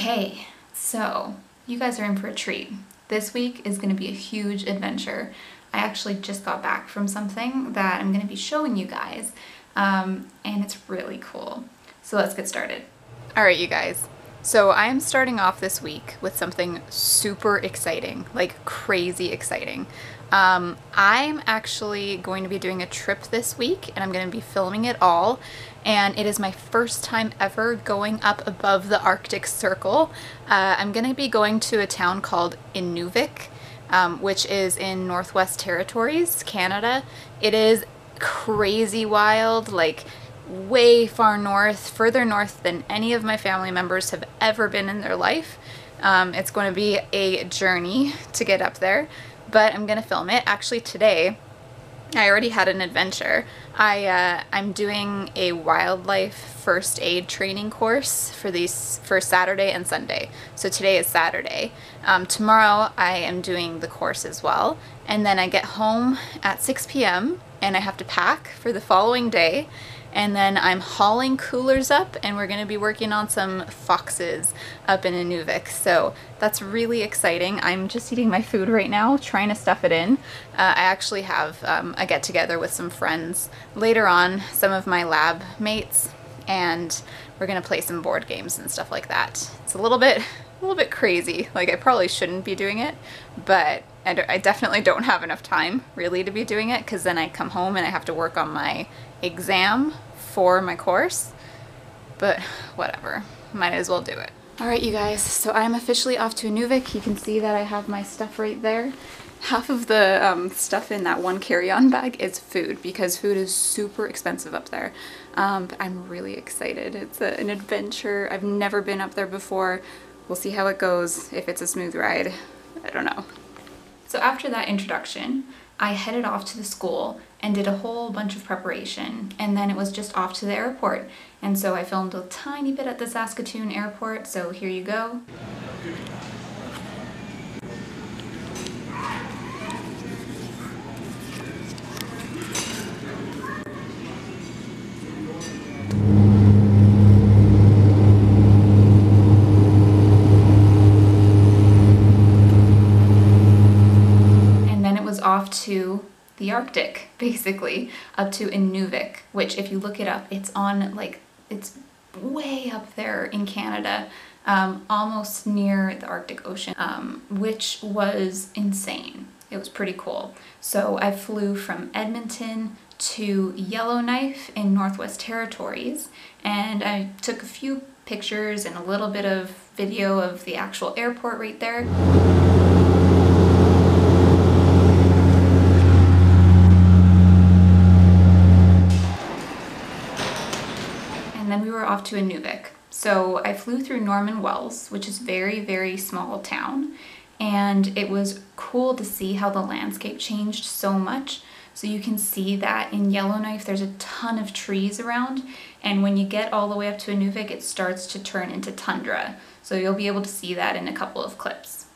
Okay, so you guys are in for a treat. This week is going to be a huge adventure. I actually just got back from something that I'm going to be showing you guys, and it's really cool. So let's get started. All right, you guys. So I am starting off this week with something super exciting, like crazy exciting. I'm actually going to be doing a trip this week, and I'm going to be filming it all. And it is my first time ever going up above the Arctic Circle. I'm going to be going to a town called Inuvik, which is in Northwest Territories, Canada. It is crazy wild, like way far north, further north than any of my family members have ever been in their life. It's going to be a journey to get up there, but I'm going to film it. Actually today, I already had an adventure. I'm doing a wildlife first aid training course for Saturday and Sunday. So today is Saturday. Tomorrow I am doing the course as well. And then I get home at 6 p.m. and I have to pack for the following day. And then I'm hauling coolers up, and we're going to be working on some foxes up in Inuvik. So that's really exciting. I'm just eating my food right now, trying to stuff it in. I actually have a get-together with some friends later on, some of my lab mates, and we're going to play some board games and stuff like that. It's a little bit crazy. Like, I probably shouldn't be doing it, but I definitely don't have enough time really to be doing it, because then I come home and I have to work on my exam for my course, but whatever, might as well do it. All right, you guys, so I'm officially off to Inuvik. You can see that I have my stuff right there. Half of the stuff in that one carry-on bag is food, because food is super expensive up there. But I'm really excited. It's an adventure. I've never been up there before. We'll see how it goes, if it's a smooth ride. I don't know. So after that introduction, I headed off to the school and did a whole bunch of preparation, and then it was just off to the airport. And so I filmed a tiny bit at the Saskatoon airport, so here you go. Off to the Arctic, basically, up to Inuvik, which if you look it up, it's on, like, it's way up there in Canada, almost near the Arctic Ocean, which was insane. It was pretty cool. So I flew from Edmonton to Yellowknife in Northwest Territories, and I took a few pictures and a little bit of video of the actual airport right there. And then we were off to Inuvik. So I flew through Norman Wells, which is a very, very small town, and it was cool to see how the landscape changed so much. So you can see that in Yellowknife there's a ton of trees around, and when you get all the way up to Inuvik, it starts to turn into tundra. So you'll be able to see that in a couple of clips.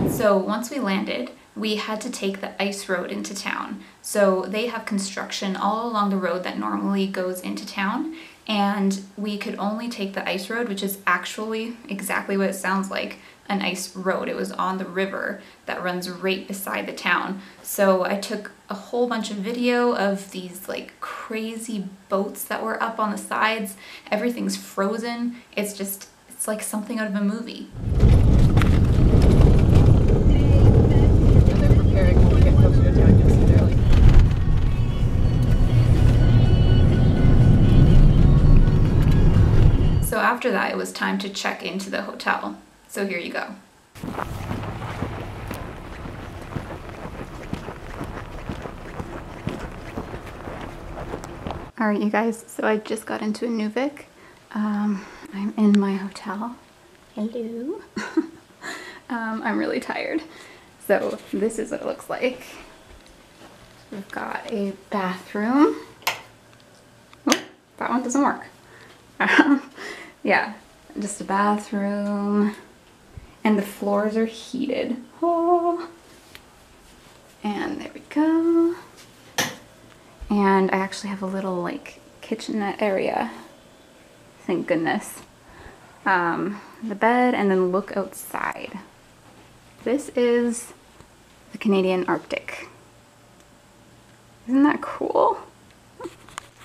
So once we landed, we had to take the ice road into town. So they have construction all along the road that normally goes into town, and we could only take the ice road, which is actually exactly what it sounds like, an ice road. It was on the river that runs right beside the town. So I took a whole bunch of video of these like crazy boats that were up on the sides. Everything's frozen. It's like something out of a movie. So after that, it was time to check into the hotel. So here you go. All right, you guys, so I just got into Inuvik. I'm in my hotel. Hello. I'm really tired. So this is what it looks like. We've got a bathroom. Oh, that one doesn't work. Yeah, just a bathroom. And the floors are heated. Oh. And there we go. And I actually have a little like kitchenette area. Thank goodness. The bed, and then look outside. This is the Canadian Arctic. Isn't that cool?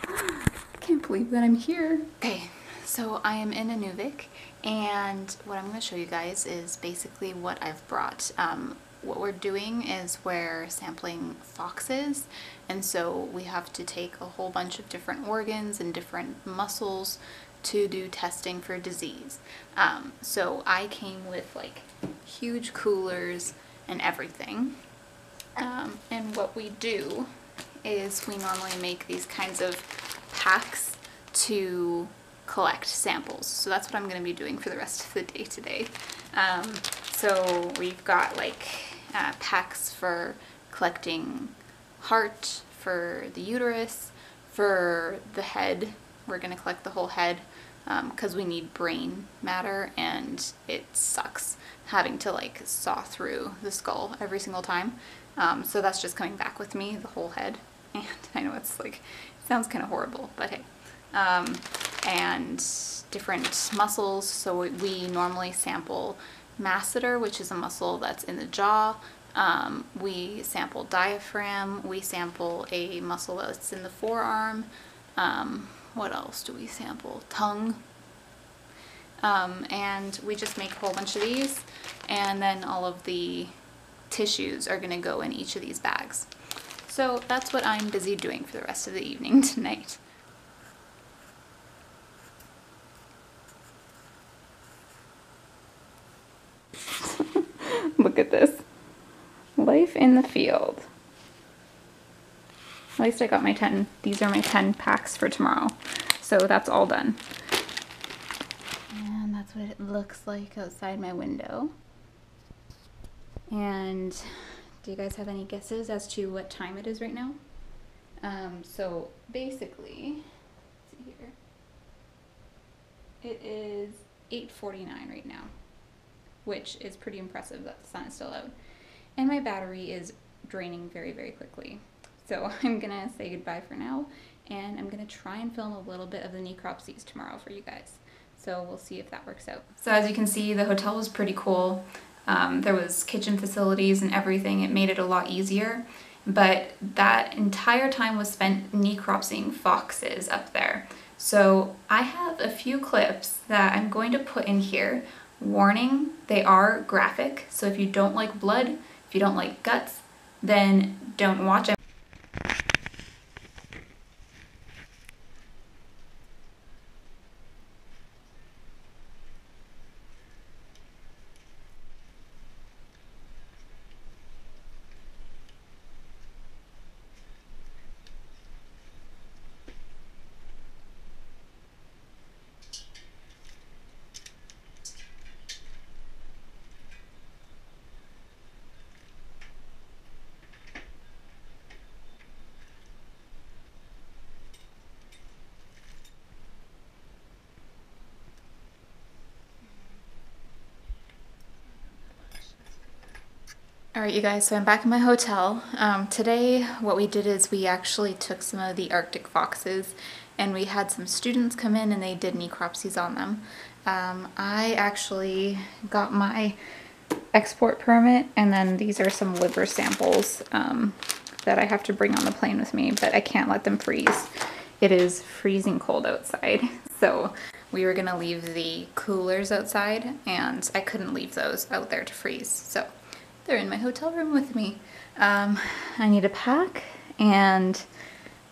I can't believe that I'm here. Okay, so I am in Inuvik, and what I'm going to show you guys is basically what I've brought. What we're doing is we're sampling foxes, and so we have to take a whole bunch of different organs and different muscles to do testing for disease. So I came with like huge coolers and everything. And what we do is we normally make these kinds of packs to collect samples. So that's what I'm going to be doing for the rest of the day today. So we've got like packs for collecting heart, for the uterus, for the head. We're going to collect the whole head because we need brain matter, and it sucks having to like saw through the skull every single time. So that's just coming back with me, the whole head. And I know it's like, it sounds kind of horrible, but hey. And different muscles. So we normally sample masseter, which is a muscle that's in the jaw. We sample diaphragm. We sample a muscle that's in the forearm. What else do we sample? Tongue. And we just make a whole bunch of these, and then all of the tissues are going to go in each of these bags. So that's what I'm busy doing for the rest of the evening tonight. Look at this. Life in the field. At least I got my 10. These are my 10 packs for tomorrow. So that's all done. And that's what it looks like outside my window. And do you guys have any guesses as to what time it is right now? So basically, let's see here. It is 8:49 right now, which is pretty impressive that the sun is still out. And my battery is draining very, very quickly. So I'm gonna say goodbye for now, and I'm gonna try and film a little bit of the necropsies tomorrow for you guys. So we'll see if that works out. So as you can see, the hotel was pretty cool. There was kitchen facilities and everything. It made it a lot easier, but that entire time was spent necropsying foxes up there. So I have a few clips that I'm going to put in here. Warning, they are graphic, so if you don't like blood, if you don't like guts, then don't watch it. Alright you guys, so I'm back in my hotel. Today what we did is we actually took some of the Arctic foxes and we had some students come in and they did necropsies on them. I actually got my export permit, and then these are some liver samples that I have to bring on the plane with me, but I can't let them freeze. It is freezing cold outside, so we were gonna leave the coolers outside and I couldn't leave those out there to freeze, so they're in my hotel room with me. I need to pack, and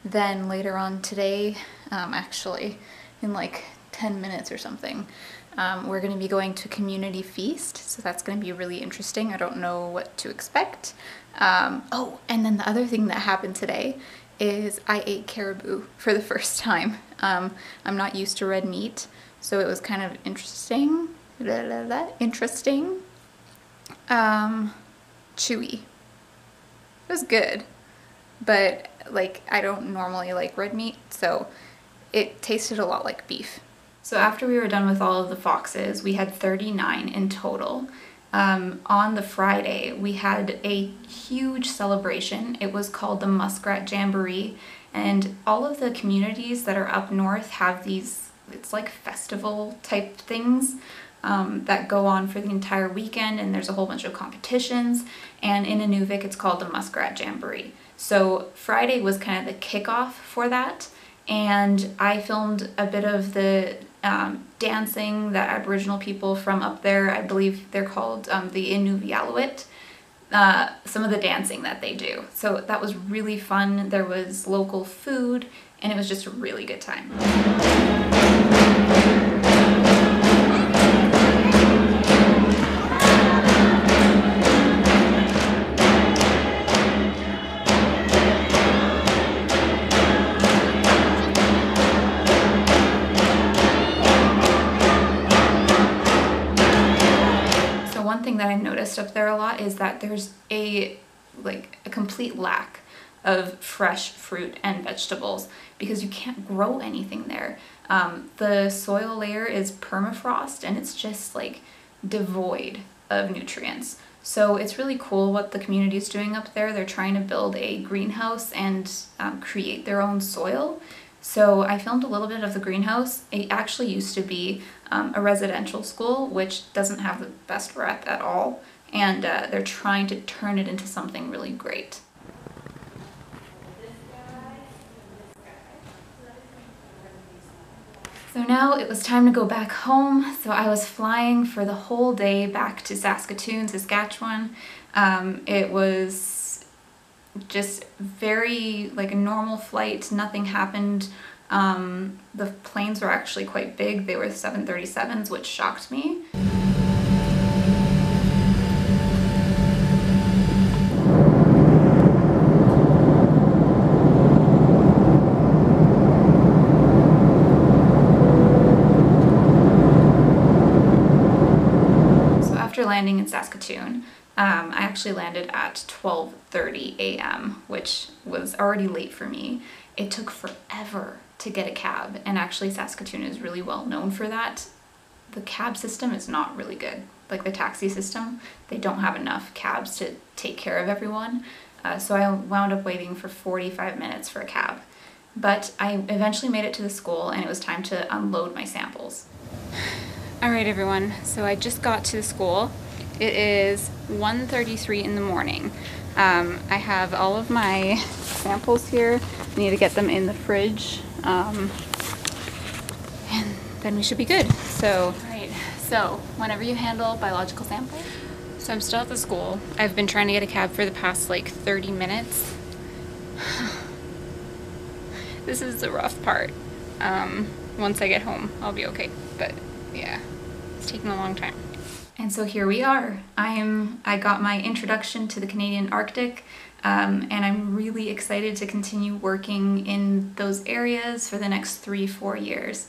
then later on today, actually in like 10 minutes or something, we're going to be going to community feast, so that's going to be really interesting. I don't know what to expect. Oh, and then the other thing that happened today is I ate caribou for the first time. I'm not used to red meat, so it was kind of interesting. Interesting. Chewy. It was good, but like I don't normally like red meat, so it tasted a lot like beef. So after we were done with all of the foxes, we had 39 in total. on the Friday, we had a huge celebration. It was called the Muskrat Jamboree, and all of the communities that are up north have these, it's like festival type things that go on for the entire weekend, and there's a whole bunch of competitions, and in Inuvik it's called the Muskrat Jamboree. So Friday was kind of the kickoff for that, and I filmed a bit of the dancing that Aboriginal people from up there, I believe they're called the Inuvik, some of the dancing that they do. So that was really fun. There was local food, and it was just a really good time. One thing that I noticed up there a lot is that there's a complete lack of fresh fruit and vegetables because you can't grow anything there. The soil layer is permafrost and it's just like devoid of nutrients. So it's really cool what the community is doing up there. They're trying to build a greenhouse and create their own soil. So I filmed a little bit of the greenhouse. It actually used to be a residential school, which doesn't have the best rep at all, and they're trying to turn it into something really great. So now it was time to go back home, so I was flying for the whole day back to Saskatoon, Saskatchewan. It was just very like a normal flight, nothing happened. The planes were actually quite big. They were 737s, which shocked me. So after landing in Saskatoon, I actually landed at 12:30 a.m., which was already late for me. It took forever to get a cab, and actually Saskatoon is really well known for that. The cab system is not really good. Like the taxi system, they don't have enough cabs to take care of everyone. So I wound up waiting for 45 minutes for a cab. But I eventually made it to the school, and it was time to unload my samples. All right, everyone, so I just got to the school. It is 1:33 in the morning. I have all of my samples here. I need to get them in the fridge, and then we should be good. So, right. So, whenever you handle biological samples. So I'm still at the school. I've been trying to get a cab for the past like 30 minutes. This is the rough part. Once I get home, I'll be okay. But yeah, it's taking a long time. And so here we are. I got my introduction to the Canadian Arctic, and I'm really excited to continue working in those areas for the next 3-4 years.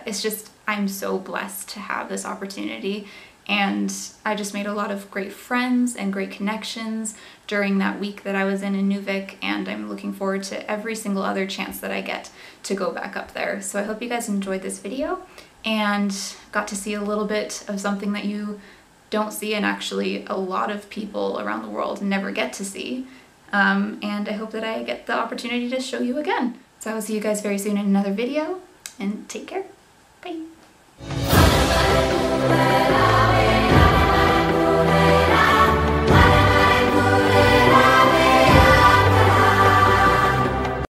It's just, I'm so blessed to have this opportunity, and I just made a lot of great friends and great connections during that week that I was in Inuvik, and I'm looking forward to every single other chance that I get to go back up there. So I hope you guys enjoyed this video and got to see a little bit of something that you don't see, and actually a lot of people around the world never get to see. And I hope that I get the opportunity to show you again. So I will see you guys very soon in another video, and take care. Bye.